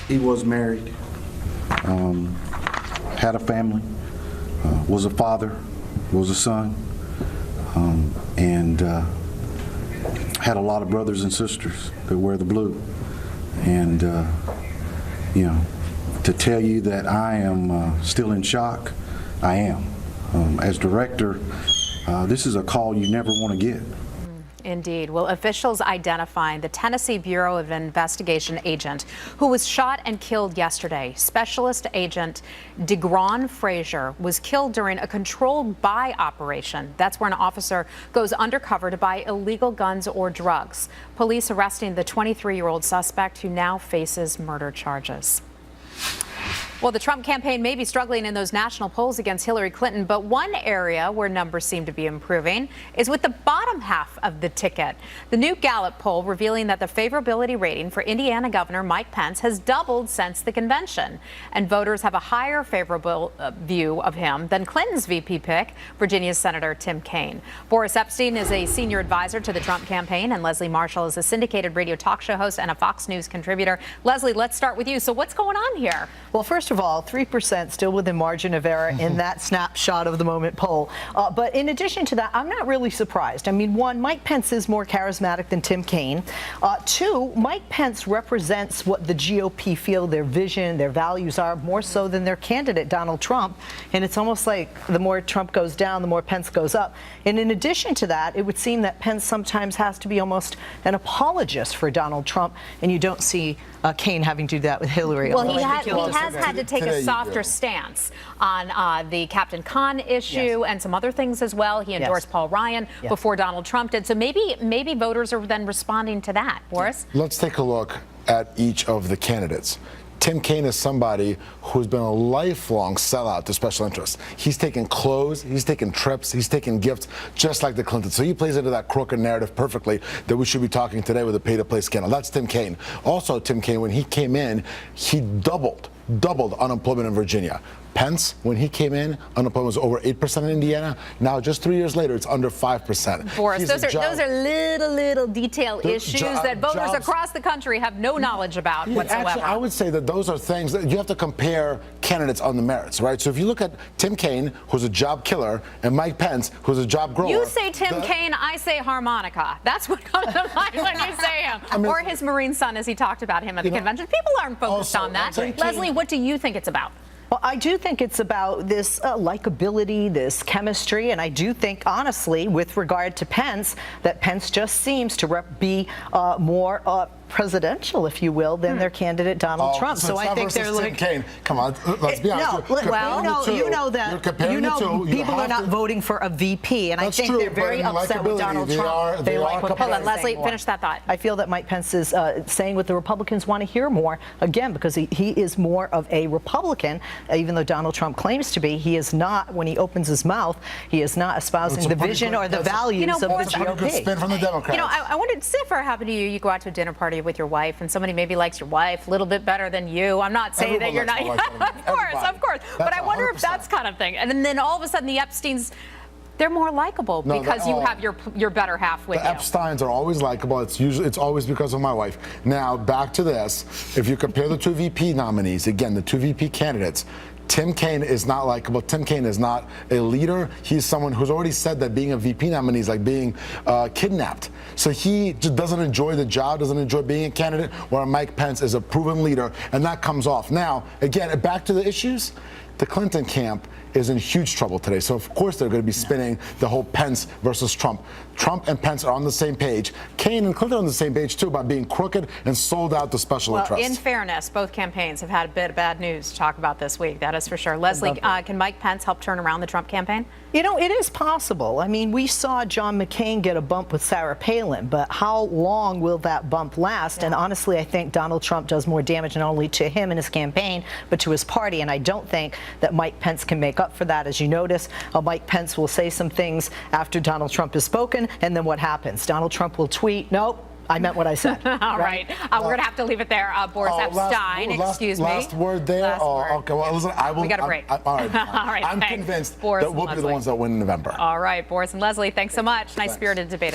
He was married, had a family, was a father, was a son, and had a lot of brothers and sisters that wear the blue. And, you know, to tell you that I am still in shock, I am. As director, this is a call you never want to get. Indeed. Well, officials identifying the Tennessee Bureau of Investigation agent who was shot and killed yesterday. Specialist Agent DeGron Frazier was killed during a controlled buy operation. That's where an officer goes undercover to buy illegal guns or drugs. Police arresting the 23-year-old suspect who now faces murder charges. Well, the Trump campaign may be struggling in those national polls against Hillary Clinton, but one area where numbers seem to be improving is with the bottom half of the ticket. The new Gallup poll revealing that the favorability rating for Indiana Governor Mike Pence has doubled since the convention, and voters have a higher favorable view of him than Clinton's VP pick, Virginia's Senator Tim Kaine. Boris Epshteyn is a senior advisor to the Trump campaign, and Leslie Marshall is a syndicated radio talk show host and a Fox News contributor. Leslie, let's start with you. So what's going on here? Well, first of all, 3% still within margin of error in that snapshot of the moment poll. But in addition to that, I'm not really surprised. I mean, one, Mike Pence is more charismatic than Tim Kaine. Two, Mike Pence represents what the GOP feel their vision, their values are, more so than their candidate, Donald Trump. And it's almost like the more Trump goes down, the more Pence goes up. And in addition to that, it would seem that Pence sometimes has to be almost an apologist for Donald Trump, and you don't see Kaine having to do that with Hillary. Well, he has had to take a softer stance on the Captain Khan issue and some other things as well. He endorsed Paul Ryan before Donald Trump did. So maybe voters are then responding to that. Boris? Let's take a look at each of the candidates. Tim Kaine is somebody who's been a lifelong sellout to special interests. He's taken clothes, he's taken trips, he's taken gifts, just like the Clintons. So he plays into that crooked narrative perfectly that we should be talking today with the pay-to-play scandal. That's Tim Kaine. Also, Tim Kaine, when he came in, he doubled unemployment in Virginia. Pence, when he came in, unemployment was over 8% in Indiana. Now, just 3 years later, it's under 5%. Boris, those are little detail issues that voters across the country have no knowledge about whatsoever. Actually, I would say that those are things that you have to compare candidates on the merits, right? So if you look at Tim Kaine, who's a job killer, and Mike Pence, who's a job grower. You say Tim Kaine, I say harmonica. That's what comes to mind when you say him. I mean, or his Marine son, as he talked about him at the convention. People aren't focused on that. Leslie, what do you think it's about? Well, I do think it's about this likability, this chemistry, and I do think, honestly, with regard to Pence, that Pence just seems to be more presidential, if you will, than their candidate Donald Trump. So I think they're like, Kaine. Come on, let's be honest. you know that people are not voting for a VP, and I think they're very upset with Donald Trump. They like what Hold on, Leslie, finish that thought. I feel that Mike Pence is saying what the Republicans want to hear more, again, because he is more of a Republican, even though Donald Trump claims to be. He is not, when he opens his mouth, he is not espousing the vision or the values of the GOP. Good spin from the Democrats. I wondered, say if it happened to you, you go out to a dinner party with your wife, and somebody maybe likes your wife a little bit better than you. I'm not saying that you're not. Of course. But I wonder if that's kind of thing. And then all of a sudden, the Epsteins, they're more likable because you have your better half with you. The Epsteins are always likable. It's always because of my wife. Now back to this. If you compare the two VP nominees, again, the two VP candidates, Tim Kaine is not likable. Tim Kaine is not a leader. He's someone who's already said that being a VP nominee is like being kidnapped. So he just doesn't enjoy the job, doesn't enjoy being a candidate, where Mike Pence is a proven leader, and that comes off. Now, again, back to the issues. The Clinton camp is in huge trouble today. So, of course, they're going to be spinning the whole Pence versus Trump. Trump and Pence are on the same page. Kaine and Clinton are on the same page, too, about being crooked and sold out to special interests. In fairness, both campaigns have had a bit of bad news to talk about this week. That is for sure. Leslie, can Mike Pence help turn around the Trump campaign? You know, it is possible. I mean, we saw John McCain get a bump with Sarah Palin, but how long will that bump last? And honestly, I think Donald Trump does more damage not only to him and his campaign, but to his party. And I don't think that Mike Pence can make up for that. As you notice, Mike Pence will say some things after Donald Trump has spoken, and then what happens? Donald Trump will tweet, nope, I meant what I said. All right. We're going to have to leave it there. Boris Epshteyn, excuse me. Last word there? Last word. Okay, well, listen, I will. We got a break. All right. All right, I'm thanks. convinced Boris that we'll be the ones that win in November. All right, Boris and Leslie, thanks so much. Nice spirited debate.